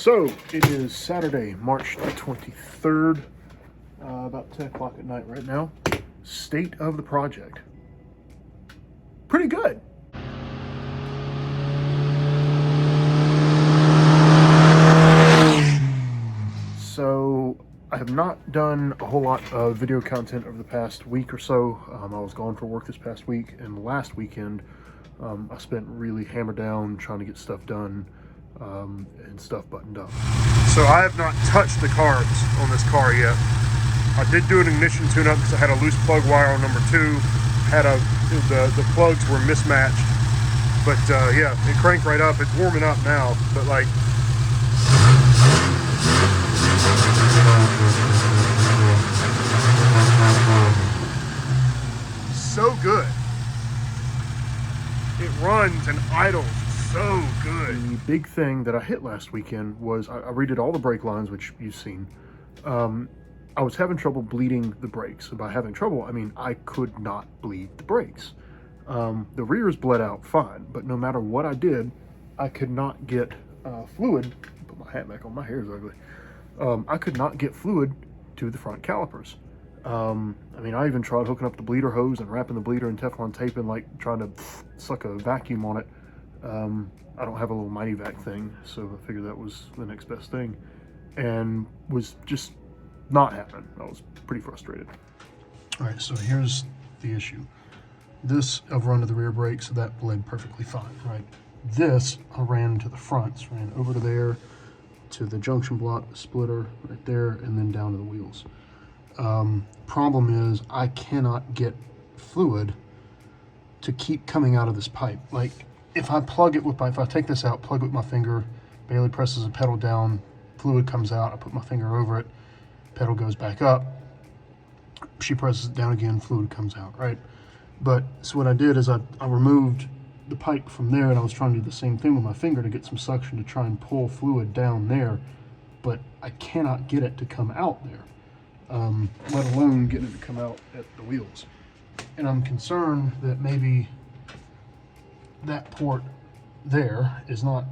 So it is Saturday, March the 23rd, about 10 o'clock at night right now. State of the project. Pretty good. So I have not done a whole lot of video content over the past week or so. I was gone for work this past week, and last weekend I spent really hammered down trying to get stuff done and stuff buttoned up. So I have not touched the carbs on this car yet. I did do an ignition tune-up because I had a loose plug wire on number 2. The plugs were mismatched, but yeah, it cranked right up. It's warming up now, but like. So good. It runs and idles so good. The big thing that I hit last weekend was I redid all the brake lines, which you've seen. I was having trouble bleeding the brakes. And by having trouble, I mean I could not bleed the brakes. The rears bled out fine, but no matter what I did, I could not get fluid. Put my hat back on, my hair is ugly. I could not get fluid to the front calipers. I mean, I even tried hooking up the bleeder hose and wrapping the bleeder in Teflon tape and like trying to suck a vacuum on it. I don't have a little Mighty Vac thing, so I figured that was the next best thing, and was just not happening. I was pretty frustrated. All right, so here's the issue. This I've run to the rear brake, so that bled perfectly fine, right? This I ran to the fronts, ran over to there, to the junction block, the splitter right there, and then down to the wheels. Problem is I cannot get fluid to keep coming out of this pipe. Like if I take this out, plug it with my finger, Bailey presses a pedal down, fluid comes out, I put my finger over it, pedal goes back up, she presses it down again, fluid comes out, right? But so what I did is I removed the pipe from there, and I was trying to do the same thing with my finger to get some suction to try and pull fluid down there, but I cannot get it to come out there. Let alone getting it to come out at the wheels. And I'm concerned that maybe that port there is not,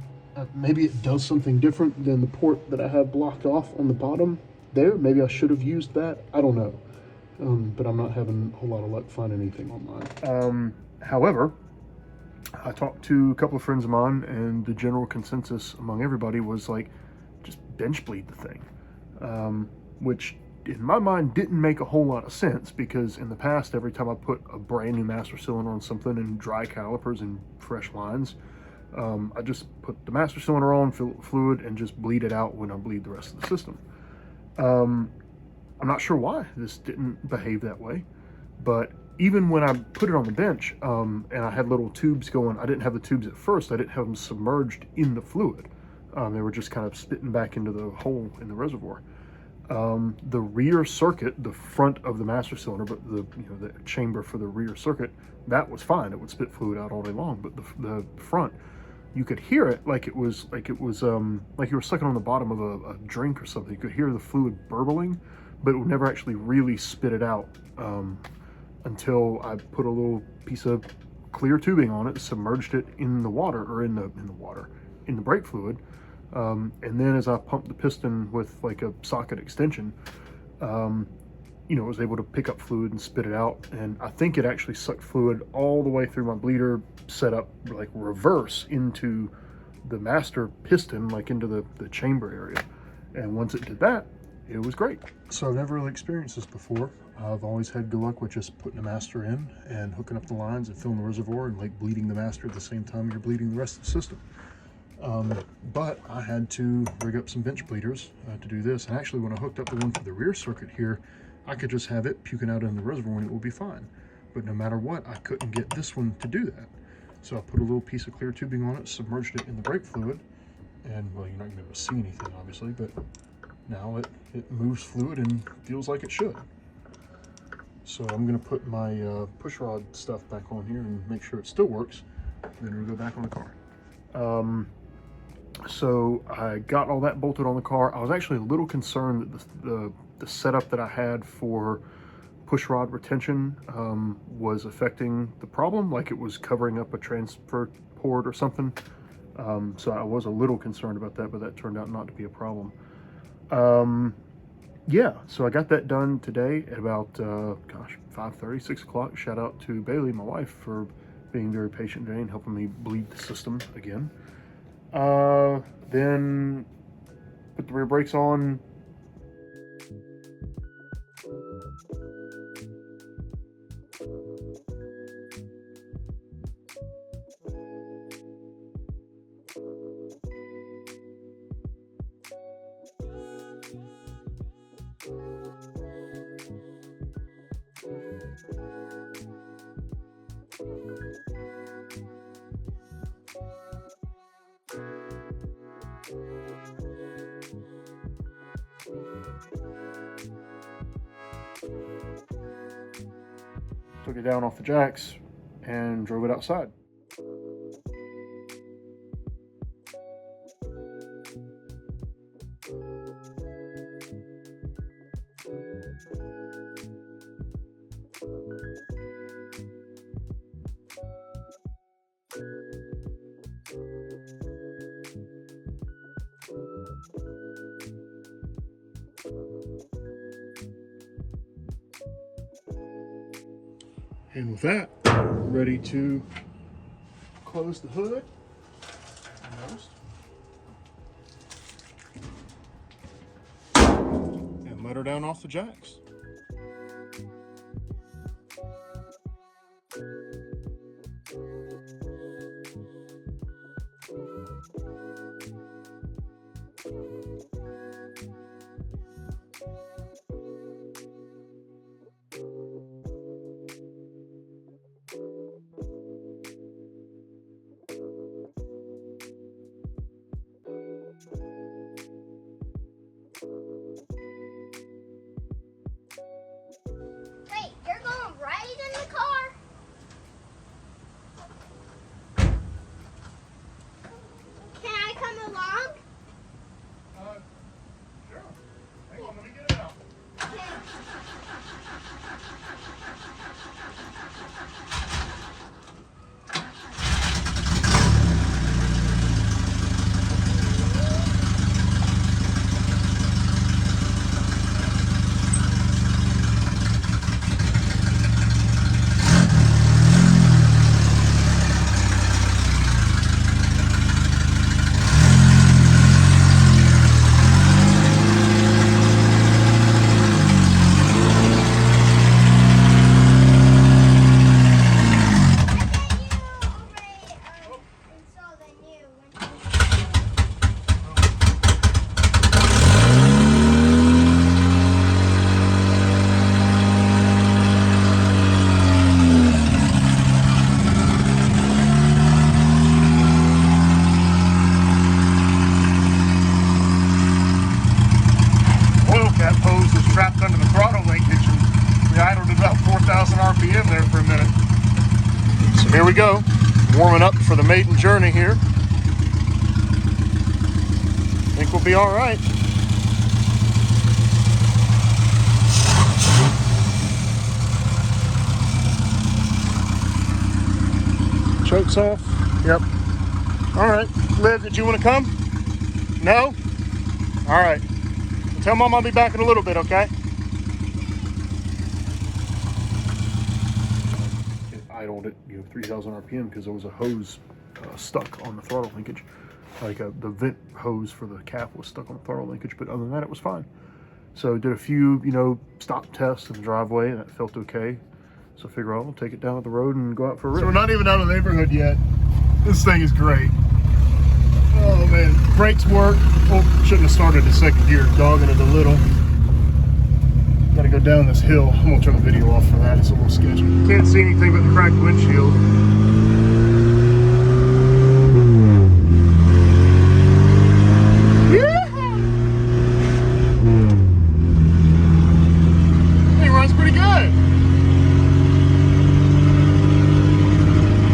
maybe it does something different than the port that I have blocked off on the bottom there. Maybe I should have used that. I don't know. But I'm not having a whole lot of luck finding anything online. However, I talked to a couple of friends of mine, and the general consensus among everybody was like, just bench bleed the thing. Which in my mind didn't make a whole lot of sense, because in the past, every time I put a brand new master cylinder on something and dry calipers and fresh lines, I just put the master cylinder on, fill it with fluid, and just bleed it out when I bleed the rest of the system. I'm not sure why this didn't behave that way, but even when I put it on the bench, and I had little tubes going, I didn't have the tubes at first, I didn't have them submerged in the fluid. They were just kind of spitting back into the hole in the reservoir. The rear circuit, the front of the master cylinder, but the chamber for the rear circuit, that was fine. It would spit fluid out all day long. But the front, you could hear it like it was like you were sucking on the bottom of a drink or something. You could hear the fluid burbling, but it would never actually really spit it out until I put a little piece of clear tubing on it, submerged it in the water, or in the brake fluid. And then as I pumped the piston with like a socket extension, it was able to pick up fluid and spit it out. And I think it actually sucked fluid all the way through my bleeder setup, like reverse into the master piston, like into the chamber area. And once it did that, it was great. So I've never really experienced this before. I've always had good luck with just putting a master in and hooking up the lines and filling the reservoir and like bleeding the master at the same time you're bleeding the rest of the system. But I had to rig up some bench bleeders to do this. And actually, when I hooked up the one for the rear circuit here, I could just have it puking out in the reservoir and it will be fine. But no matter what, I couldn't get this one to do that. So I put a little piece of clear tubing on it, submerged it in the brake fluid, and well, you're not going to be able to see anything, obviously, but now it moves fluid and feels like it should. So I'm going to put my push rod stuff back on here and make sure it still works. Then we'll go back on the car. So I got all that bolted on the car. I was actually a little concerned that the setup that I had for push rod retention was affecting the problem, like it was covering up a transfer port or something. So I was a little concerned about that, but that turned out not to be a problem. Yeah, so I got that done today at about, 5:30, 6 o'clock. Shout out to Bailey, my wife, for being very patient today and helping me bleed the system again. Then put the rear brakes on. Took it down off the jacks and drove it outside. And with that, we're ready to close the hood and let her down off the jacks. Wait, you're going right in the car? Can I come along? Sure. Hang on, let me get it out. Okay. Oil cap hose was trapped under the throttle linkage, and we idled at about 4,000 RPM there for a minute. So here we go, warming up for the maiden journey here. Think we'll be all right. Choke's off. Yep. All right, Liv, did you want to come? No? All right. Tell Mom I'll be back in a little bit, okay? It idled at 3,000 RPM because there was a hose stuck on the throttle linkage. The vent hose for the cap was stuck on the throttle linkage, but other than that, it was fine. So did a few, stop tests in the driveway, and that felt okay. So I figure I'll take it down the road and go out for a rip. So we're not even out of the neighborhood yet. This thing is great. Oh man, brakes work. Oh, shouldn't have started in second gear, dogging it a little. Got to go down this hill. I'm gonna turn the video off for that. It's a little sketchy. Can't see anything but the cracked windshield. Yeah! It runs pretty good.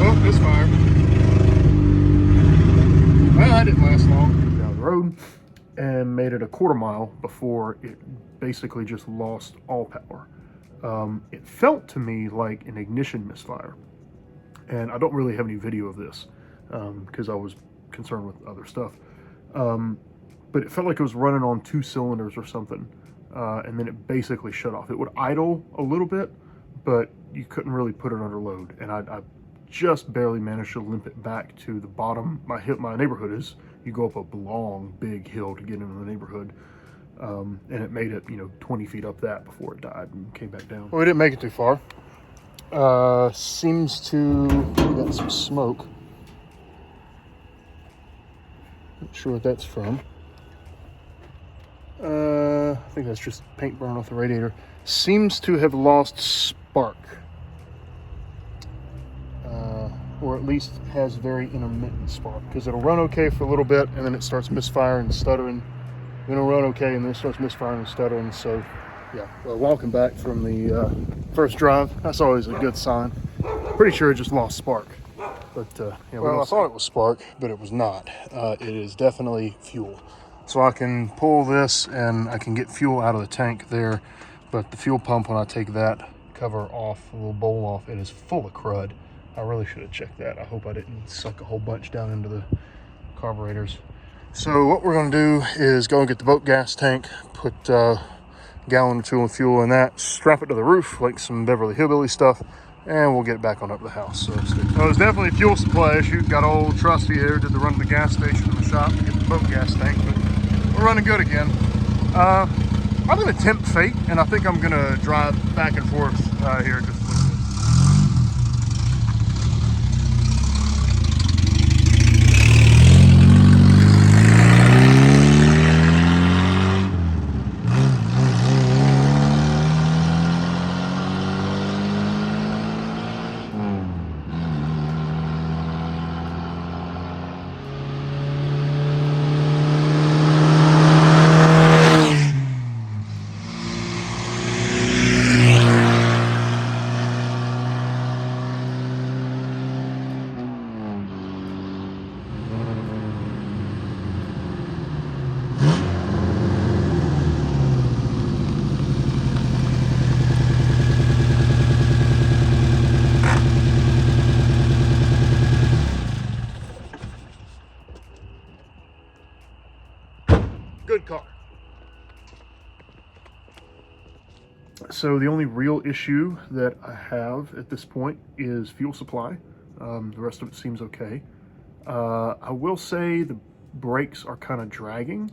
Oh, this fire. Well, that didn't last long. Down the road and made it a quarter mile before it basically just lost all power. It felt to me like an ignition misfire. And I don't really have any video of this because I was concerned with other stuff. But it felt like it was running on 2 cylinders or something, and then it basically shut off. It would idle a little bit, but you couldn't really put it under load, and I just barely managed to limp it back to the bottom. My neighborhood is, you go up a long, big hill to get into the neighborhood, and it made it, 20 feet up that before it died and came back down. Well, we didn't make it too far. Seems to, we got some smoke. Not sure what that's from. I think that's just paint burn off the radiator. Seems to have lost spark. Or at least has very intermittent spark, because it'll run okay for a little bit and then it starts misfiring and stuttering. Then it'll run okay and then it starts misfiring and stuttering. So yeah, well, walking back from the first drive, that's always a good sign. Pretty sure it just lost spark. But yeah, well, I thought it was spark, but it was not. It is definitely fuel. So I can pull this and I can get fuel out of the tank there, but the fuel pump, when I take that cover off, a little bowl off, it is full of crud. I really should have checked that. I hope I didn't suck a whole bunch down into the carburetors. So what we're going to do is go and get the boat gas tank, put a gallon or 2 of fuel in that, strap it to the roof like some Beverly Hillbilly stuff, and we'll get it back on up the house. So it's definitely a fuel supply issue. Got old Trusty here, did the run to the gas station in the shop to get the boat gas tank, but we're running good again. I'm going to tempt fate, and I think I'm going to drive back and forth here just a little bit. Good car. So the only real issue that I have at this point is fuel supply. The rest of it seems okay. I will say the brakes are kind of dragging.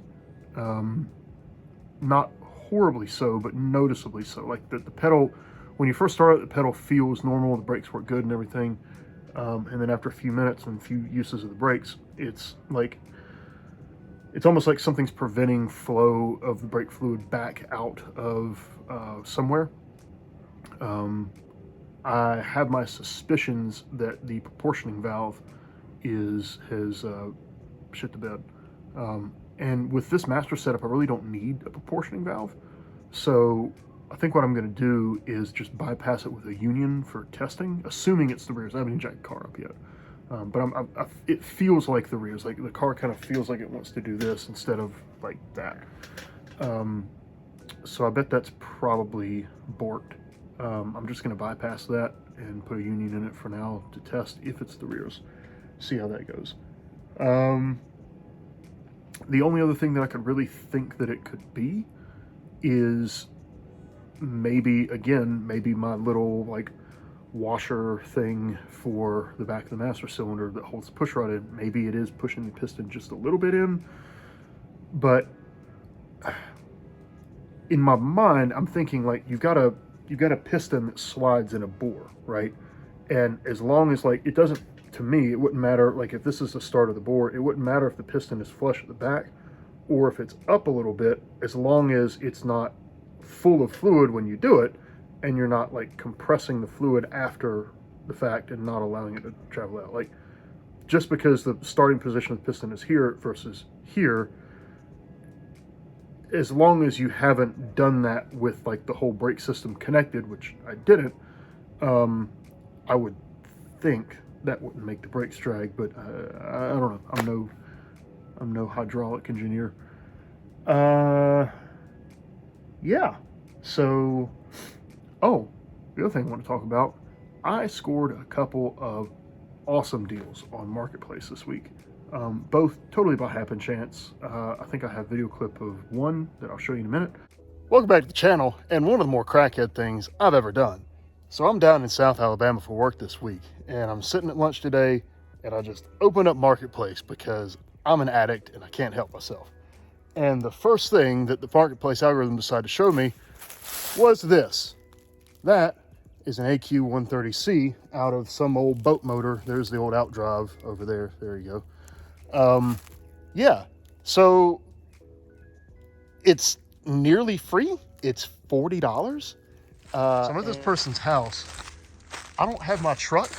Not horribly so, but noticeably so. Like the pedal, when you first start it, the pedal feels normal, the brakes work good and everything. And then after a few minutes and a few uses of the brakes, it's almost like something's preventing flow of the brake fluid back out of somewhere. I have my suspicions that the proportioning valve has shit the bed. And with this master setup, I really don't need a proportioning valve. So I think what I'm going to do is just bypass it with a union for testing, assuming it's the rears. I haven't jacked the car up yet. But it feels like the rears, like the car kind of feels like it wants to do this instead of like that. So I bet that's probably borked. I'm just going to bypass that and put a union in it for now to test if it's the rears. See how that goes. The only other thing that I could really think that it could be is maybe my little like washer thing for the back of the master cylinder that holds the push rod in. Maybe it is pushing the piston just a little bit in, but in my mind, I'm thinking like you've got a piston that slides in a bore, right? And as long as like it doesn't, to me, it wouldn't matter. Like if this is the start of the bore, it wouldn't matter if the piston is flush at the back or if it's up a little bit, as long as it's not full of fluid when you do it, and you're not like compressing the fluid after the fact and not allowing it to travel out. Like just because the starting position of the piston is here versus here, as long as you haven't done that with like the whole brake system connected, which I didn't, I would think that wouldn't make the brakes drag, but I don't know. I'm no hydraulic engineer. Yeah. So, oh, the other thing I want to talk about, I scored a couple of awesome deals on Marketplace this week. both totally by happen chance. I think I have a video clip of one that I'll show you in a minute. Welcome back to the channel, and one of the more crackhead things I've ever done. So I'm down in South Alabama for work this week, and I'm sitting at lunch today, and I just opened up Marketplace because I'm an addict and I can't help myself. And the first thing that the Marketplace algorithm decided to show me was this. That is an AQ130C out of some old boat motor. There's the old outdrive over there. There you go. Yeah, so it's nearly free. It's $40. So I'm at this person's house. I don't have my truck.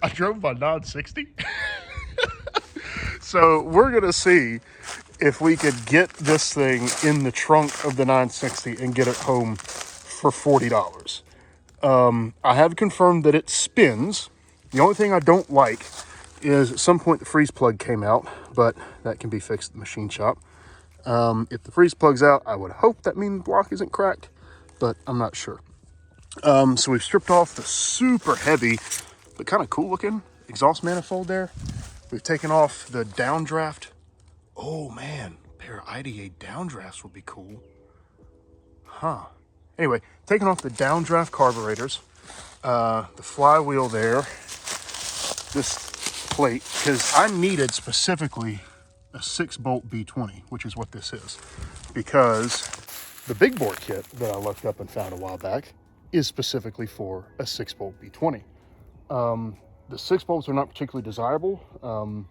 I drove my 960. So we're gonna see if we could get this thing in the trunk of the 960 and get it home for $40. I have confirmed that it spins. The only thing I don't like is at some point the freeze plug came out, but that can be fixed at the machine shop. If the freeze plug's out, I would hope that means the block isn't cracked, but I'm not sure. So we've stripped off the super heavy, but kind of cool looking exhaust manifold there. We've taken off the downdraft. Oh man, a pair of IDA downdrafts would be cool. Huh. Anyway, taking off the downdraft carburetors, the flywheel there, this plate, because I needed specifically a 6-bolt B20, which is what this is, because the big bore kit that I looked up and found a while back is specifically for a 6-bolt B20. The 6 bolts are not particularly desirable.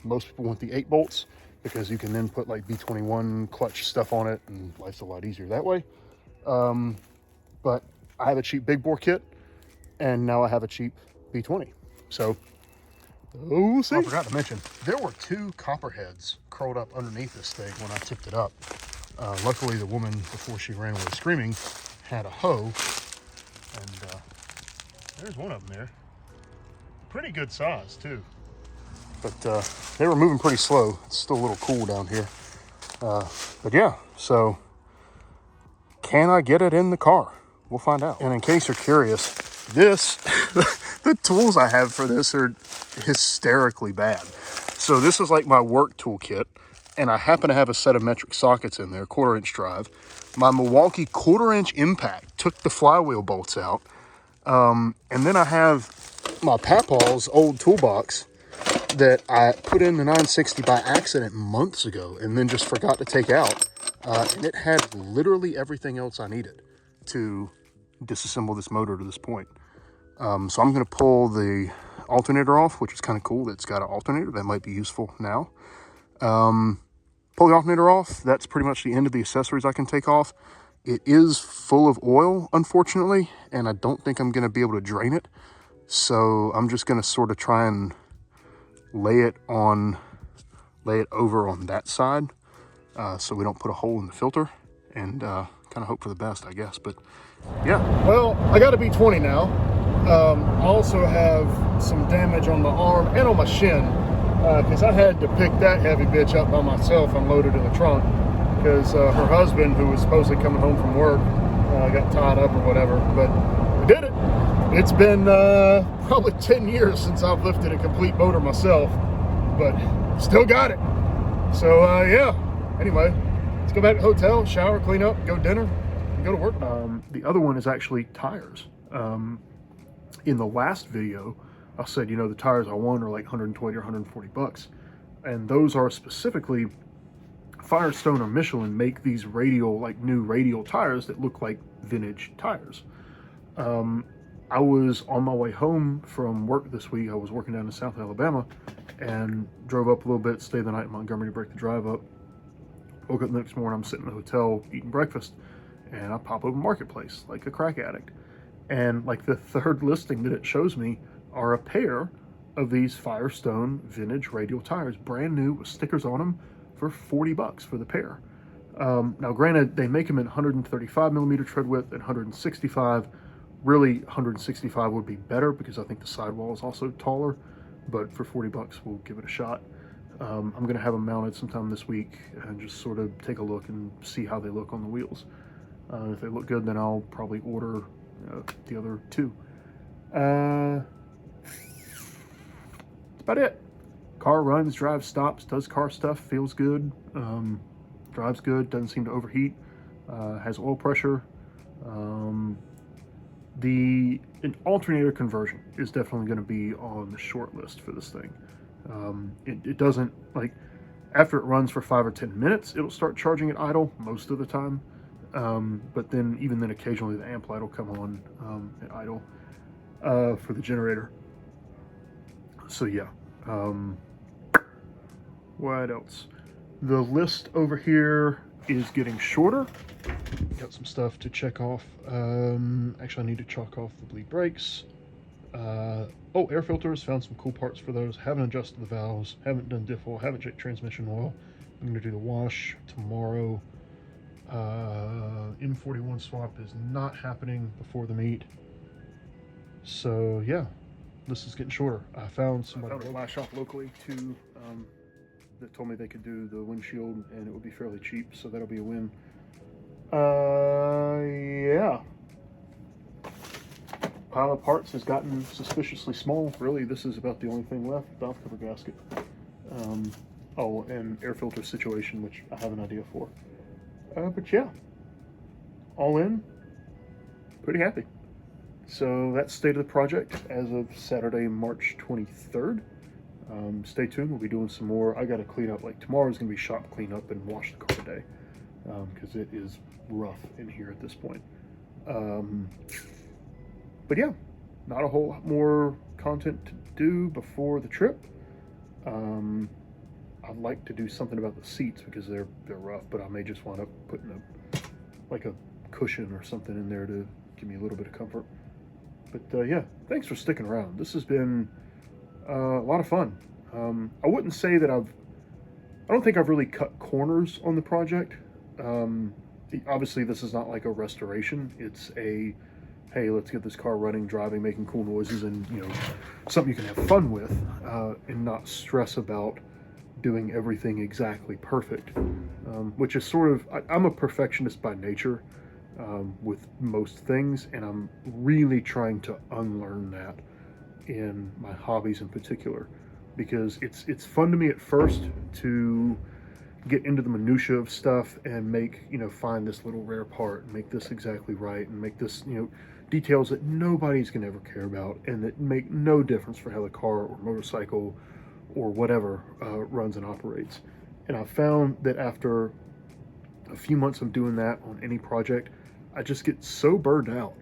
Most people want the 8 bolts because you can then put like B21 clutch stuff on it and life's a lot easier that way. But I have a cheap big bore kit and now I have a cheap B20. So we'll see. I forgot to mention, there were 2 copperheads curled up underneath this thing when I tipped it up. Luckily the woman, before she ran away screaming, had a hoe, and there's one of them there. Pretty good size too. But they were moving pretty slow. It's still a little cool down here. But yeah, so can I get it in the car? We'll find out. And in case you're curious, this, the tools I have for this are hysterically bad. So this is like my work tool kit, and I happen to have a set of metric sockets in there, 1/4-inch drive. My Milwaukee 1/4-inch impact took the flywheel bolts out. And then I have my Papaw's old toolbox that I put in the 960 by accident months ago and then just forgot to take out. And it had literally everything else I needed to disassemble this motor to this point. So I'm going to pull the alternator off, which is kind of cool. It's got an alternator that might be useful now. Pull the alternator off. That's pretty much the end of the accessories I can take off. It is full of oil, unfortunately, and I don't think I'm going to be able to drain it. So I'm just going to sort of try and lay it over on that side, so we don't put a hole in the filter, and kind of hope for the best, I guess. But yeah. Well, I got a B20 now. I also have some damage on my arm and on my shin, because I had to pick that heavy bitch up by myself and load it in the trunk, because her husband, who was supposedly coming home from work, got tied up or whatever. But we did it. It's been probably 10 years since I've lifted a complete motor myself, but still got it. So yeah, anyway, let's go back to the hotel, shower, clean up, go dinner, and go to work. The other one is actually tires. In the last video, I said, you know, the tires I want are like 120 or 140 bucks. And those are specifically Firestone or Michelin make these radial, like new radial tires that look like vintage tires. I was on my way home from work this week. I was working down in South Alabama and drove up a little bit, stayed the night in Montgomery to break the drive up. Woke up the next morning, I'm sitting in the hotel eating breakfast, and I pop open Marketplace like a crack addict. And like the third listing that it shows me are a pair of these Firestone vintage radial tires, brand new with stickers on them, for 40 bucks for the pair. Now granted, they make them in 135 millimeter tread width and 165. Really, 165 would be better because I think the sidewall is also taller, but for 40 bucks, we'll give it a shot. I'm going to have them mounted sometime this week and just sort of take a look and see how they look on the wheels. If they look good, then I'll probably order the other 2. That's about it. Car runs, drives, stops, does car stuff, feels good, drives good, doesn't seem to overheat, has oil pressure. An alternator conversion is definitely going to be on the short list for this thing. It doesn't, like, after it runs for 5 or 10 minutes, it'll start charging at idle most of the time. But then, even then, occasionally the amp light will come on at idle for the generator. So yeah. What else? The list over here is getting shorter. Got some stuff to check off. Actually, I need to chalk off the bleed brakes. Oh, air filters. Found some cool parts for those. Haven't adjusted the valves. Haven't done diff oil. Haven't checked transmission oil. I'm going to do the wash tomorrow. M41 swap is not happening before the meet. So yeah, this is getting shorter. I found somebody at a flash shop locally too that told me they could do the windshield and it would be fairly cheap, so that'll be a win. Yeah. Pile of parts has gotten suspiciously small. Really, this is about the only thing left. Valve cover gasket. Oh, and air filter situation, which I have an idea for. But yeah, all in, pretty happy. So that's state of the project as of Saturday, March 23rd. Stay tuned. We'll be doing some more. I got to clean up. Like, tomorrow's going to be shop cleanup and wash the car today because it is rough in here at this point. But yeah, not a whole lot more content to do before the trip. I'd like to do something about the seats because they're rough, but I may just wind up putting a cushion or something in there to give me a little bit of comfort. But yeah, thanks for sticking around. This has been a lot of fun. I wouldn't say that I don't think I've really cut corners on the project. Obviously, this is not like a restoration. It's a, hey, let's get this car running, driving, making cool noises, and something you can have fun with, and not stress about doing everything exactly perfect. Which is sort of, I'm a perfectionist by nature with most things, and I'm really trying to unlearn that in my hobbies in particular, because it's fun to me at first to get into the minutia of stuff and make, find this little rare part and make this exactly right and make this, details that nobody's gonna ever care about and that make no difference for how the car or motorcycle or whatever runs and operates. And I found that after a few months of doing that on any project, I just get so burned out.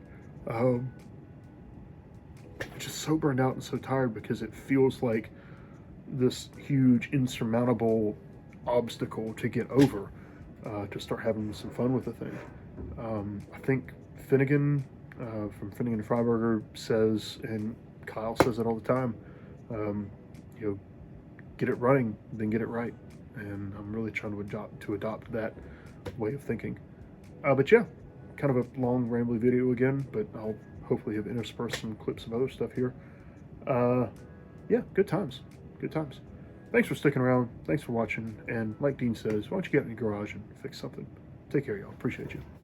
Just so burned out and so tired because it feels like this huge insurmountable obstacle to get over to start having some fun with the thing. I think Finnegan from Finnegan and Freiberger says, and Kyle says it all the time, get it running, then get it right. And I'm really trying to adopt that way of thinking. But yeah, kind of a long rambly video again, but I'll hopefully have interspersed some clips of other stuff here. Yeah, good times. Good times. Thanks for sticking around. Thanks for watching. And like Dean says, why don't you get in the garage and fix something? Take care, y'all. Appreciate you.